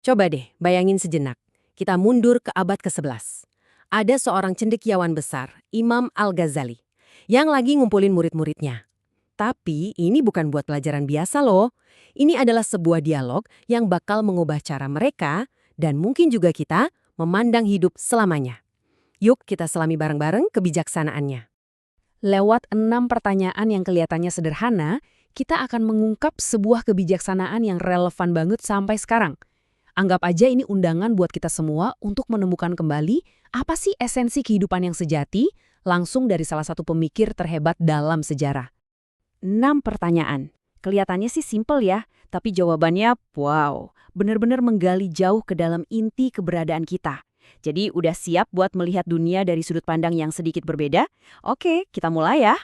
Coba deh, bayangin sejenak. Kita mundur ke abad ke-11. Ada seorang cendekiawan besar, Imam Al-Ghazali, yang lagi ngumpulin murid-muridnya. Tapi ini bukan buat pelajaran biasa loh. Ini adalah sebuah dialog yang bakal mengubah cara mereka dan mungkin juga kita memandang hidup selamanya. Yuk kita selami bareng-bareng kebijaksanaannya. Lewat 6 pertanyaan yang kelihatannya sederhana, kita akan mengungkap sebuah kebijaksanaan yang relevan banget sampai sekarang. Anggap aja ini undangan buat kita semua untuk menemukan kembali apa sih esensi kehidupan yang sejati langsung dari salah satu pemikir terhebat dalam sejarah. 6 pertanyaan. Kelihatannya sih simpel ya, tapi jawabannya wow, benar-benar menggali jauh ke dalam inti keberadaan kita. Jadi udah siap buat melihat dunia dari sudut pandang yang sedikit berbeda? Oke, kita mulai ya.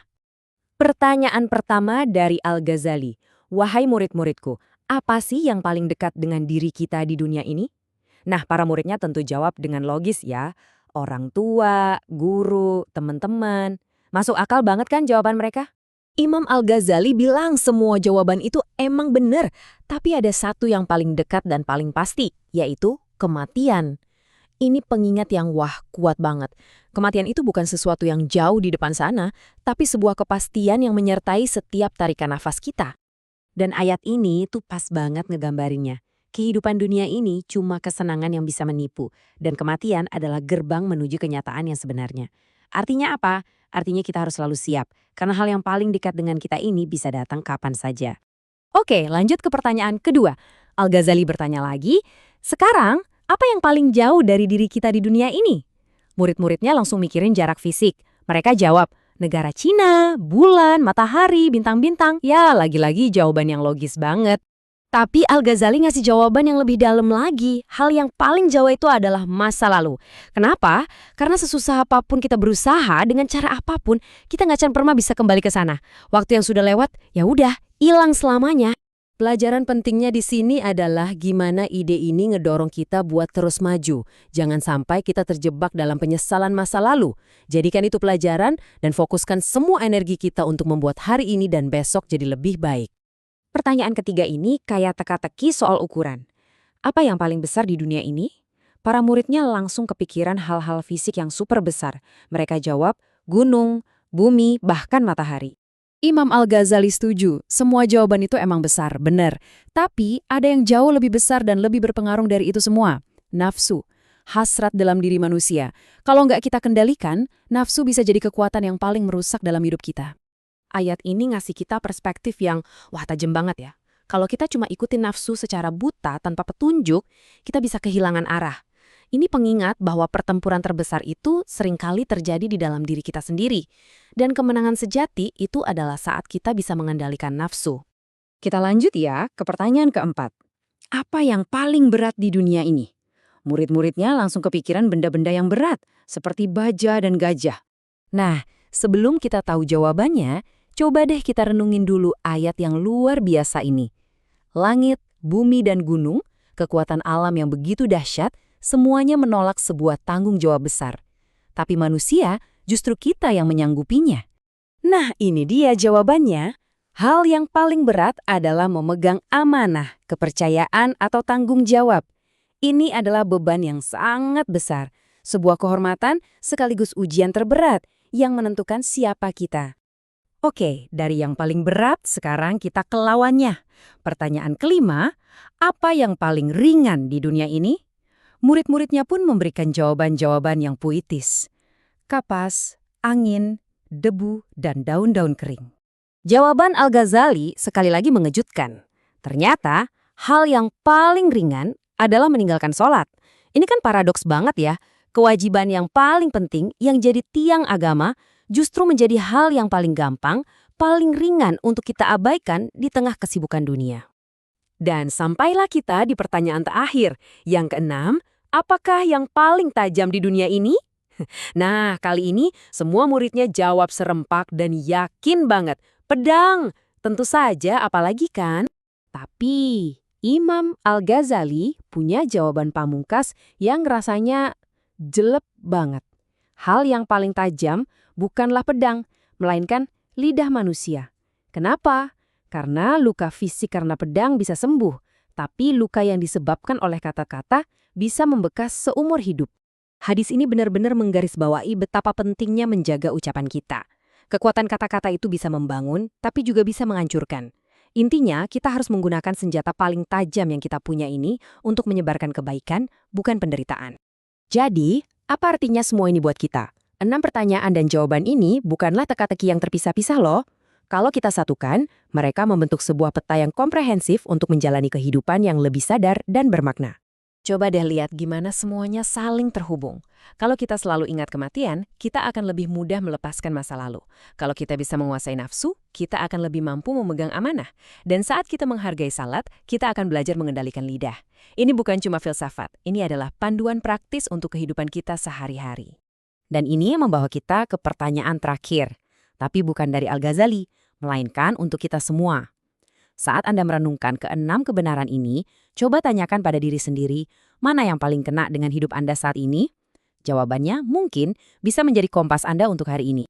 Pertanyaan pertama dari Al-Ghazali. Wahai murid-muridku, apa sih yang paling dekat dengan diri kita di dunia ini? Nah, para muridnya tentu jawab dengan logis ya. Orang tua, guru, teman-teman. Masuk akal banget kan jawaban mereka? Imam Al-Ghazali bilang semua jawaban itu emang benar, tapi ada satu yang paling dekat dan paling pasti, yaitu kematian. Ini pengingat yang kuat banget. Kematian itu bukan sesuatu yang jauh di depan sana, tapi sebuah kepastian yang menyertai setiap tarikan nafas kita. Dan ayat ini tuh pas banget ngegambarinnya. Kehidupan dunia ini cuma kesenangan yang bisa menipu, dan kematian adalah gerbang menuju kenyataan yang sebenarnya. Artinya apa? Artinya kita harus selalu siap, karena hal yang paling dekat dengan kita ini bisa datang kapan saja. Oke, lanjut ke pertanyaan kedua. Al-Ghazali bertanya lagi, sekarang apa yang paling jauh dari diri kita di dunia ini? Murid-muridnya langsung mikirin jarak fisik. Mereka jawab, negara Cina, bulan, matahari, bintang-bintang. Ya, lagi-lagi jawaban yang logis banget. Tapi Al-Ghazali ngasih jawaban yang lebih dalam lagi. Hal yang paling jauh itu adalah masa lalu. Kenapa? Karena sesusah apapun kita berusaha, dengan cara apapun, kita nggak akan pernah bisa kembali ke sana. Waktu yang sudah lewat, ya udah, hilang selamanya. Pelajaran pentingnya di sini adalah gimana ide ini ngedorong kita buat terus maju. Jangan sampai kita terjebak dalam penyesalan masa lalu. Jadikan itu pelajaran dan fokuskan semua energi kita untuk membuat hari ini dan besok jadi lebih baik. Pertanyaan ketiga ini kayak teka-teki soal ukuran. Apa yang paling besar di dunia ini? Para muridnya langsung kepikiran hal-hal fisik yang super besar. Mereka jawab, gunung, bumi, bahkan matahari. Imam Al-Ghazali setuju, semua jawaban itu emang besar, benar. Tapi ada yang jauh lebih besar dan lebih berpengaruh dari itu semua. Nafsu, hasrat dalam diri manusia. Kalau nggak kita kendalikan, nafsu bisa jadi kekuatan yang paling merusak dalam hidup kita. Ayat ini ngasih kita perspektif yang, tajam banget ya. Kalau kita cuma ikutin nafsu secara buta tanpa petunjuk, kita bisa kehilangan arah. Ini pengingat bahwa pertempuran terbesar itu seringkali terjadi di dalam diri kita sendiri. Dan kemenangan sejati itu adalah saat kita bisa mengendalikan nafsu. Kita lanjut ya ke pertanyaan keempat. Apa yang paling berat di dunia ini? Murid-muridnya langsung kepikiran benda-benda yang berat, seperti baja dan gajah. Nah, sebelum kita tahu jawabannya, coba deh kita renungin dulu ayat yang luar biasa ini. Langit, bumi, dan gunung, kekuatan alam yang begitu dahsyat, semuanya menolak sebuah tanggung jawab besar. Tapi manusia, justru kita yang menyanggupinya. Nah, ini dia jawabannya. Hal yang paling berat adalah memegang amanah, kepercayaan, atau tanggung jawab. Ini adalah beban yang sangat besar. Sebuah kehormatan sekaligus ujian terberat yang menentukan siapa kita. Oke, dari yang paling berat, sekarang kita ke lawannya. Pertanyaan kelima, apa yang paling ringan di dunia ini? Murid-muridnya pun memberikan jawaban-jawaban yang puitis. Kapas, angin, debu, dan daun-daun kering. Jawaban Al-Ghazali sekali lagi mengejutkan. Ternyata, hal yang paling ringan adalah meninggalkan sholat. Ini kan paradoks banget ya. Kewajiban yang paling penting yang jadi tiang agama justru menjadi hal yang paling gampang, paling ringan untuk kita abaikan di tengah kesibukan dunia. Dan sampailah kita di pertanyaan terakhir, yang keenam, apakah yang paling tajam di dunia ini? Nah, kali ini semua muridnya jawab serempak dan yakin banget. Pedang! Tentu saja, apalagi kan? Tapi Imam Al-Ghazali punya jawaban pamungkas yang rasanya jelek banget. Hal yang paling tajam bukanlah pedang, melainkan lidah manusia. Kenapa? Karena luka fisik karena pedang bisa sembuh, tapi luka yang disebabkan oleh kata-kata bisa membekas seumur hidup. Hadis ini benar-benar menggarisbawahi betapa pentingnya menjaga ucapan kita. Kekuatan kata-kata itu bisa membangun, tapi juga bisa menghancurkan. Intinya, kita harus menggunakan senjata paling tajam yang kita punya ini untuk menyebarkan kebaikan, bukan penderitaan. Jadi, apa artinya semua ini buat kita? 6 pertanyaan dan jawaban ini bukanlah teka-teki yang terpisah-pisah loh. Kalau kita satukan, mereka membentuk sebuah peta yang komprehensif untuk menjalani kehidupan yang lebih sadar dan bermakna. Coba deh lihat gimana semuanya saling terhubung. Kalau kita selalu ingat kematian, kita akan lebih mudah melepaskan masa lalu. Kalau kita bisa menguasai nafsu, kita akan lebih mampu memegang amanah. Dan saat kita menghargai salat, kita akan belajar mengendalikan lidah. Ini bukan cuma filsafat, ini adalah panduan praktis untuk kehidupan kita sehari-hari. Dan ini membawa kita ke pertanyaan terakhir. Tapi bukan dari Al-Ghazali, melainkan untuk kita semua. Saat Anda merenungkan ke-6 kebenaran ini, coba tanyakan pada diri sendiri, mana yang paling kena dengan hidup Anda saat ini? Jawabannya mungkin bisa menjadi kompas Anda untuk hari ini.